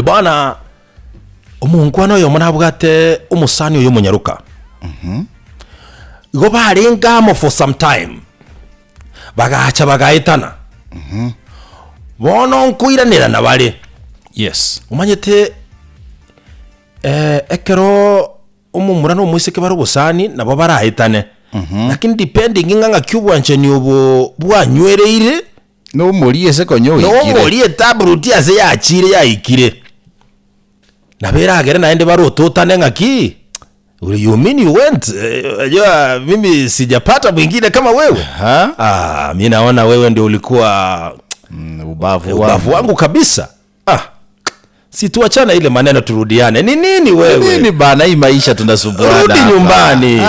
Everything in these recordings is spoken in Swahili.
bwana omungwana oyo munabwate umusani oyo munyaruka go barengamo for some time bagacha bagaitana bono nkuiranira na bale Yes. umanyete ekero umumurano mwiseke baro busani nabo barahitane lakini depending nganga kyubwanje ni obo bwanywereire No muriye se konyo ikire no muriye tabruti ase yakire yaikire nabera agere naende barototane ngaki you mean you went mimi sijapata mwingine kama wewe mimi naona wewe ndio ulikuwa ubavu wangu kabisa. Si tuachana ile maneno turudiane. Ni nini wewe? Nini bana, hii maisha tunasumbuana. Rudi nyumbani.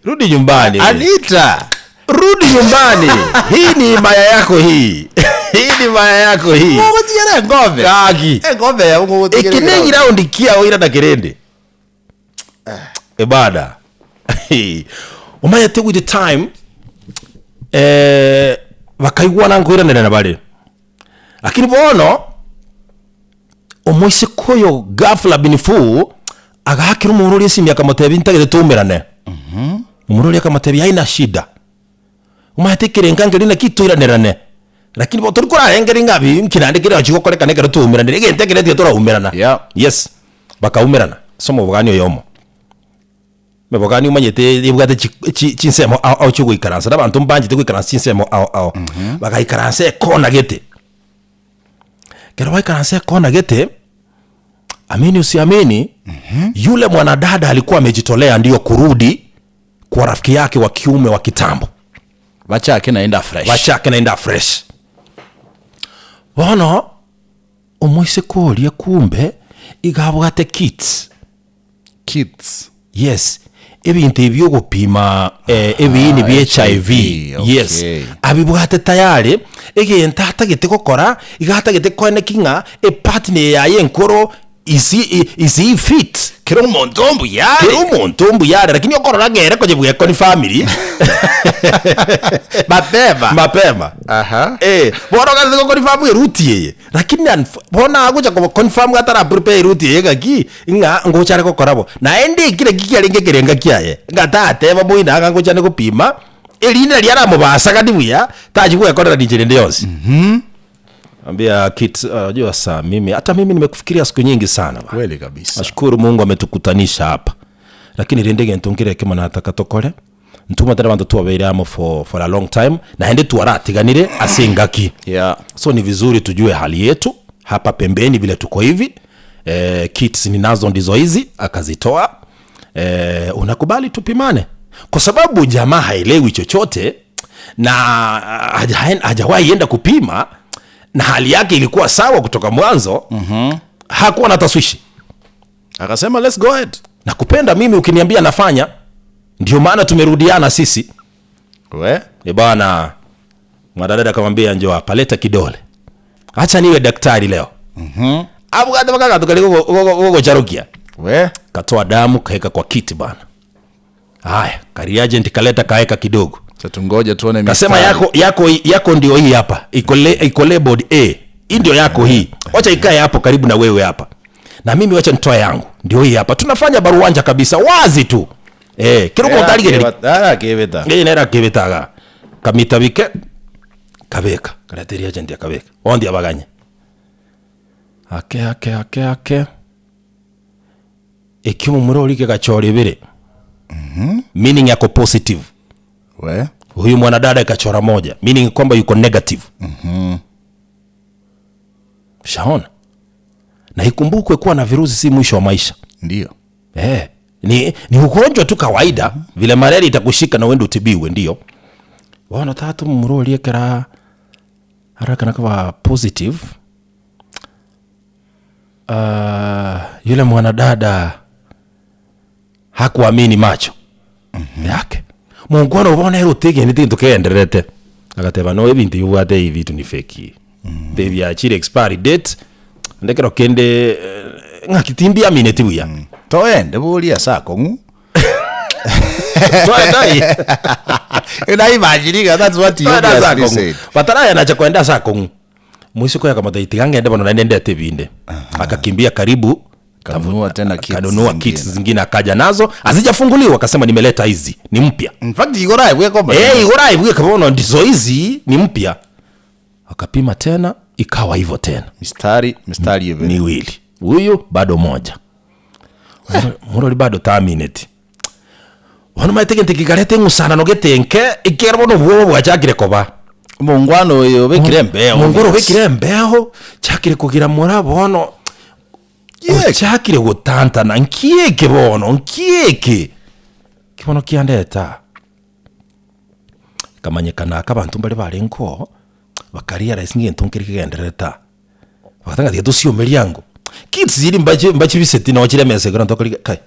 Rudi nyumbani. Anita, rudi nyumbani. Hii ni maya yako hii. Hii ni maya yako hii. Mungu tigere ngombe. Kagi. Ngombe ya mungu tigere. Ikinengi round kia oira na kerende. Ebada. Umayate with the time bakaigwa nangoira na bale. Lakini bono omoise koyo gafla binifu agahakira umururi esimya kamotebi ntagire tumerane umururi akamotebi haina shida umatekere ngangeri na kituiranirane lakini bo turiko arengeri ngabi mkinandikira achiko koreka negero tumerane ege ntegere tie tora umerana yes baka umerana somo bugani oyomo mebogani umanyete ibwate chinsemo au chugo ikaransa abantu mbanje te kwikaransa chinsemo au baka ikaransa kona gete kero ikaransa kona gete. Amini usiamini, yule mwanadada alikuwa amejitolea ndio kurudi kwa rafiki yake wa kiume wa kitambo. Wachake naenda fresh. Wana omoise kolie kumbe igabwate kits. Yes. Ebintu ebyo gupima ebini bi HIV. Okay. Yes. Abibwate tayari egenta atagete kokora igatagete kwene kinga partner yaye nkoro isi fit kero montombu yare lakini okorora ngere koje bweko ni family mapema bora gaze ko ni family rutie lakini bona aguja ko confirm gatara prepare rutie gaki nga ngochare ko korabo na ende kire kikiaringe kirenga kiaye ngatate ba muina anga ngochane kupima elina liara mubasa kadi buya taji ko yakorera dijere ndiyonsi ambia kids unajua saa hata mimi nimekufikiria siku nyingi sana ba. Kweli kabisa. Nashukuru Mungu ametukutanisha hapa. Lakini rendege ntungire kema nataka tokore. Ntuma tara bantu tuwabeiramo for a long time na ende tuwaratiganire asingaki. So ni vizuri tujue hali yetu hapa pembeni vile tuko hivi. Kids ninazo ndizo hizi akazitoa. Unakubali tupimane. Kwa sababu jamaa haelewi chochote na hajawahi enda kupima. Na hali yake ilikuwa sawa kutoka mwanzo. Hakuwa na taswishi. Akasema let's go ahead. Na kupenda mimi ukiniambia nafanya. Ndio maana tumerudiana sisi. Bwana mwadada akamwambia njoo hapa leta kidole. Acha niwe daktari leo. Abu gada baka tukaliko charukia. Katoa damu kaeka kwa kiti bana. Haya, kari agent kaleta kaeka kidogo. Tungoje tuone mistari. Kasema yako ndio hii hapa. Iko labeled A. Hii ndio yako hii. Wacha ikae hapo karibu na wewe hapa. Na mimi wacha nitoa yangu. Ndio hii hapa. Tunafanya baruanja kabisa wazi tu. Kero ko taligere. Nera kebetaga. Kamita bike kabeka. Karateri agent ya kabeka. Ondi abaganye. Ake. Ekimu murori ke gachore bere. Meaning yako positive. Huyu mwanadada ikachora moja meaning kwamba yuko negative. Shaona na ikumbukwe kuwa na virusi si mwisho wa maisha. Ndio ni ugonjwa tu kawaida vile malaria itakushika na wendo utibiwe. Ndio wana tatu muroli ekera haraka na kwa positive. Yule mwanadada hakuamini macho yake. Mungwana ubona erotege ni tinto kenderete agateba no ebintu yubate hivi tu ni fake baby achire expiry date ndekero kende ngakitindi amineti buya toende bulia sakongu toendai ina imagine that's what you guys said bataraya na chakwenda sakongu Mwisho kwa kama itigange bono nende tebinde. Akakimbia karibu kanunua kits zingine akaja nazo hazijafunguliwa, akasema nimeleta hizi ni mpya. In fact igora iwe komba. Igora iwe kabono ndizo hizi ni mpya. Akapima tena ikawa hivyo tena. Mistari hivi. Ni wili. Huyu bado moja. Murori bado 3 minutes. Wano maiteke ntikigarete ngusana no getenke ikera no bwo bwachakire koba. Mungwano yo bekire mbeho. Mungoro bekire mbeho chakire kugira mura bono. Chakire gutanta na nkieke bono nkieke. Kibono kiandeta. Kamanyekana akabantu bali barenko bakaria raisingi ntunkiri kigendereta. Bakatanga tia tusio meliango. Kids zili mbachi biseti na wachile mese kwa ntokali kai.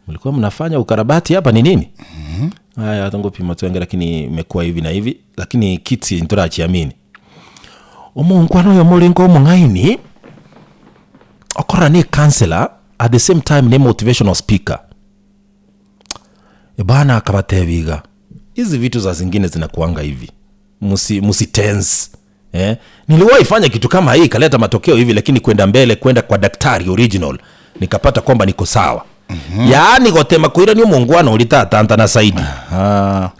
Mlikuwa mnafanya ukarabati hapa ni nini? Haya atango pima tuenge lakini imekuwa hivi na hivi, lakini kids nturachiamini. Omunkwano yo mulingo mungaini okora ni counselor at the same time ni motivational speaker. Bana akabatebiga. Hizi vitu za zingine zinakuanga hivi. Musi tense. Niliwahi fanya kitu kama hii kaleta matokeo hivi, lakini kwenda mbele kwenda kwa daktari original nikapata kwamba niko sawa. Yaani gotema kuira ni mungwana ulitatanta na saidi.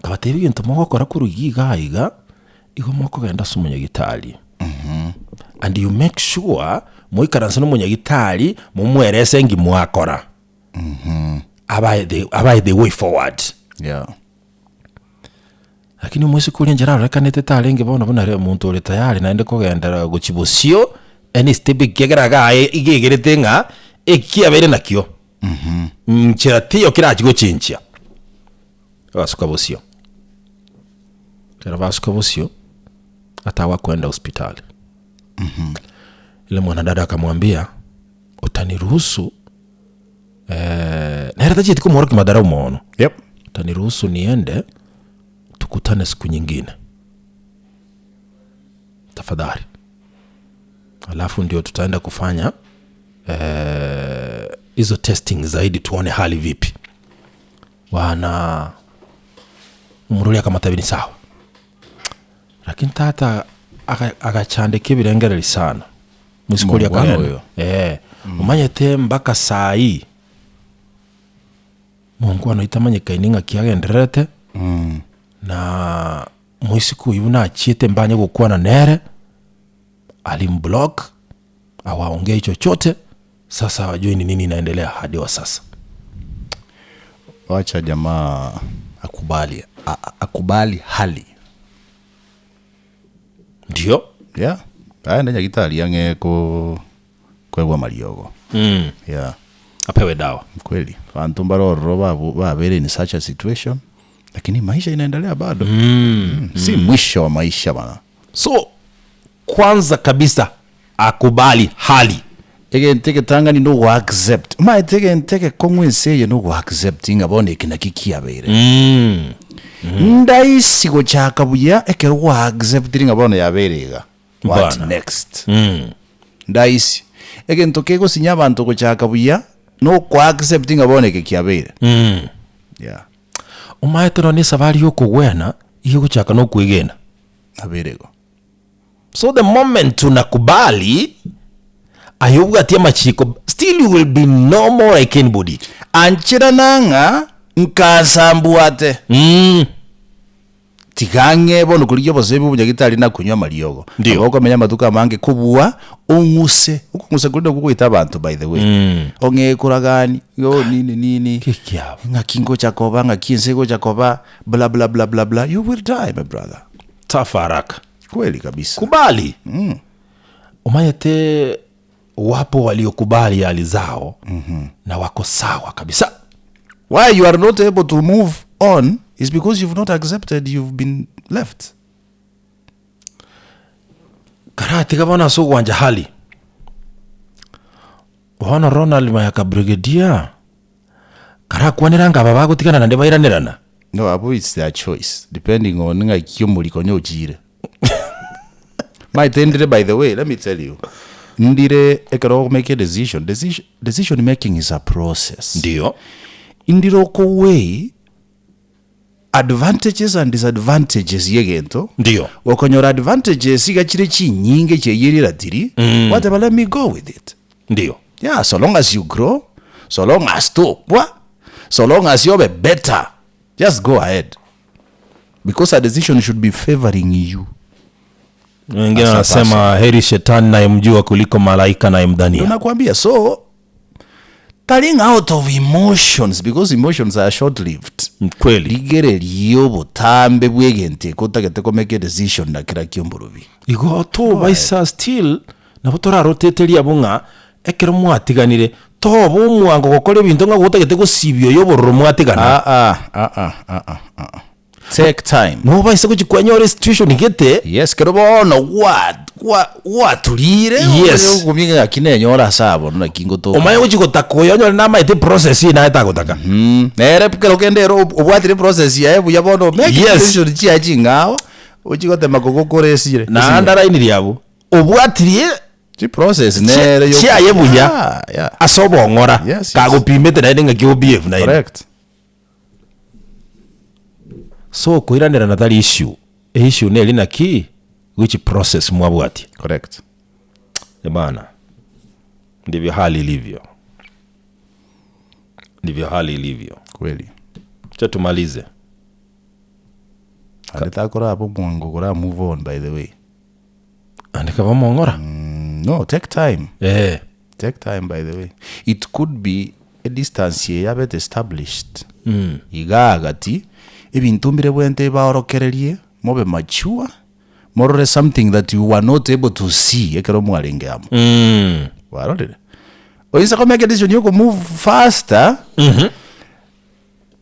Kabatebiga ntomo gukora kurugiga iga igo moko genda sumunya gitali. And you make sure muikaranse no munya gitali mumwerese ngi mwakora. Abai the way forward. Yeah. Lakini mwisi kuri njera rekanete talenge bona bona muntu uri tayari naende kugendera guchibusio any step kigeraga igegerete nga ekiabere nakyo. Nchira tiyo kirachi guchinchia. Basuka busio. Kera basuka busio atawa kwenda hospitali. Ile mwanadada akamwambia utaniruhusu na hata jiti kumwora kimadara umono. Yep. Utaniruhusu niende tukutane siku nyingine. Tafadhali. Alafu ndio tutaenda kufanya hizo testing zaidi tuone hali vipi. Wana umuruli akamathabini sawa. Lakini tata agachandike birengereri sana. Musikuli akagenda. Umanyete mbaka saa hii. Mungu anoitamanye kaininga kiagenderete. Na mwisiku hivu na chiete mbanye kukuwa na nere. Alimblock. Awaongei chochote. Sasa wajui ni nini inaendelea hadi wa sasa. Wacha jamaa akubali hali. Ndio? Yeah. Ndenya gitali yange kwegwa Mariogo. Yeah. Apewe dawa. Kweli. Bantu baroro babere in such a situation. Lakini maisha inaendelea bado. Si mwisho wa maisha bana. So kwanza kabisa akubali hali. Teke tanga ni no accept. Ma teke kongwense ye no accepting abone kina kikiabere. Ndaisi go chakabuya ekero accepting abone yaberega. What next? Ndaisi egento go sinya bantu go chakabuya no kwa accepting abone kikiabere. Yeah. Umaetero ni savari yo kugwena iyo guchaka no kwigena aberego. So the moment tunakubali ayubwa tia machiko still you will be no more like anybody. Anchira nanga nkasambuate. Tigange bono kuliyo bosebu bunyagitali na kunywa Mariogo. Ndio oko menya maduka mange kubua onguse kulindo kukwita abantu by the way. Onge kuragani yo nini kikiaba ngakingo chakoba ngakinsego chakoba bla bla bla bla bla, you will die my brother. Tafaraka kweli kabisa. Kubali. Umayete wapo waliokubali hali zao na wako sawa kabisa. Why you are not able to move on is because you've not accepted you've been left. Karati kabona so wanja hali. Wana Ronald Mayaka brigadier. Karakwaniranga baba gutikana na ndebairanirana. No, abo it's their choice depending on nga kiyomuli konyojire. My tendere by the way, let me tell you. Ndire ekero make a decision making is a process. Ndio. Indiro ko way advantages and disadvantages yegento ndio wakonyora advantages igachire chinyinge cheyirira tiri whatever, let me go with it. ndio Yeah, so long as you grow, so long as so long as you're better, just go ahead, because a decision should be favoring you. wengine wanasema heri shetani nayemjua kuliko malaika nayemdhania. Tunakwambia, so turning out of emotions, because emotions are short lived, kweli ligere liyo butambe bwegente kotagete ko make a decision na kira kyomburubi igo to baisa still nabo toraroteteria bunga ekero mwatiganire to bumwango gukora ibintu nga gutagete gusibyo yobororo mwatigana. Take time. No baisa kuchikwanyore situation igete. Yes, kero bono what tulire. Yes. Kuminga akinenyora sabo na kingo to. Omaye kuchikota koyonyora na maite process ina etagotaka. Nere kero kendero obwatire process ya ebu yabono make decision chia chingao. Uchikote makogokore sire. Na underline liabo. Obwatire chi process nere yo. Chia yebuya. Asobo ngora. Kagopimete na ndinga kibf na ina. Correct. So kuiranira na thali issue ne lina ki which process mwabwati. Correct. Bana ndivyo hali ilivyo kweli. Cha tumalize alitakora hapo mwango kora move on, by the way andika bamongora. No, take time. Take time, by the way. It could be a distance ye yabet established. Igagati ebintu mbire bwente baorokererie mobe mature more something that you were not able to see ekero mwarenge amo. Warorere oyisa ko make decision yo move faster.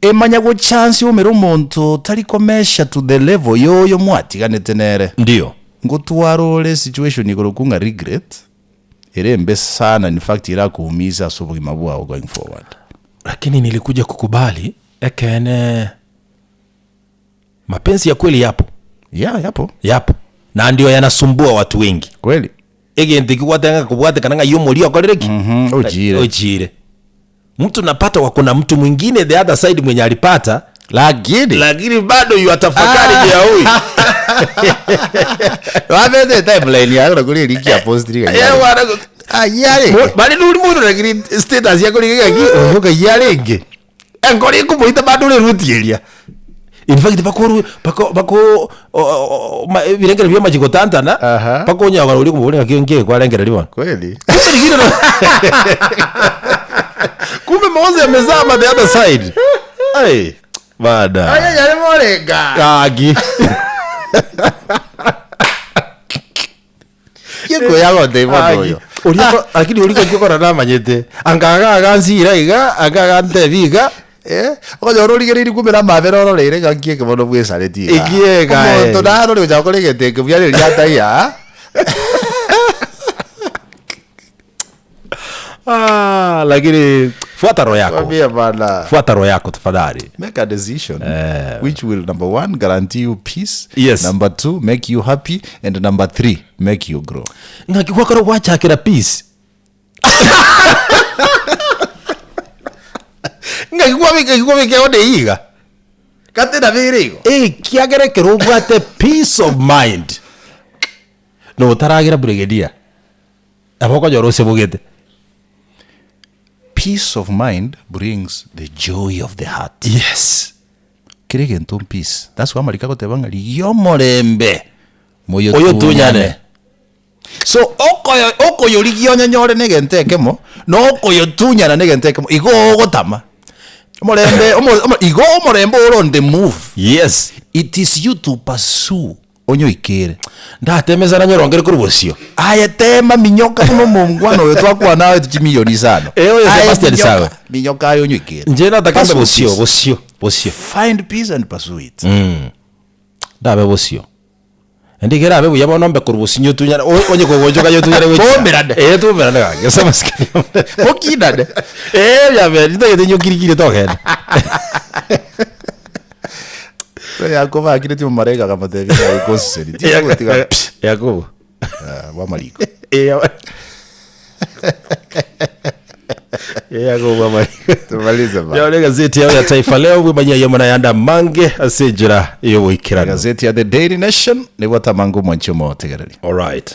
Emanya go chance yo mero monto tari komesha to the level yo mwatiganete nere. Ndio ngotwarole situation igoro kunga regret erembe sana, in fact ira kuumiza sobo imabwa going forward. Lakini nilikuja kukubali ekene mapenzi ya kweli yapo. Yapo. Na ndio yanasumbua watu wengi. Kweli. Egente kiwatenga kubwate kananga yomoli akorereki. Ojire. Mtu napata wakona mtu mwingine the other side mwenye alipata, lakini bado yuatafakari ya huyu. Wabete timeline ya kuri likia post liga. Bali nuri mundu lakini status yako liga ki oyoka yarenge. Engori kumuita bado le rutielia. In fact bako birengera byo majiko tantana bako nyaga uri kuburenga kenge kwa rengera libona. Kweli. Kumbe mawazo yamezama the other side. Hey, bada. Aya yale morenga. Kagi. Yego yago devono yo. Lakini uliko kikora na manyete. Angaga ganzira iga, agaga nteviga. Ojo rigeri kumera mavero rere gankie ke bono bwesa leti. Ikiega. To daro le jako legete ke byale lyata ya. Lakini fuata roho yako. Kwambia bana. Fuata roho yako tafadhali. Make a decision which will, number 1, guarantee you peace. Yes. Number 2, make you happy. And number 3, make you grow. Ngakikuwa karo wacha akira peace. Ngakikuwa mikeone iga. Katena virigo. Kiagere kero gwate peace of mind. No taragira brigadier. Aboko jorose bugete. Peace of mind brings the joy of the heart. Yes. Kirigento peace. That's why malika ko tebanga liyo morembe. Moyo tunyane. So oko yoligiyo nyanyore negentekemo, no oko yotunyana negentekemo igo gotama. Morembe igo morembe on the move. Yes. It is you to pursue onyo ikere. Ndatemeza na nyorongere kuri bosio. Aya tema minyoka no mungwano yo twakwa nawe tukimilioni sana. Oyo Sebastian sawa. Minyoka ayo onyo ikere. Nje natakamba bosio. Find peace and pursue it. Ndabe bosio. Ndigera abe buya bonombe kuri bosinyo tunyana onye kogojoka yo tunyana we. Bomberade. Tumberade ga. Yosama skini. Okidade. Ya be ndage nyo kirikire togenda. Yakobo akire ti marega kama tevi ya consistent. Yakobo. Wa maliko. Yego mama. Tumalize ba. Leo gazeti ya Taifa Leo wimanya yamana yanda mange asejira iyo wikirana. Gazeti ya The Daily Nation ni watamangu mwanchumo tegereri. All right.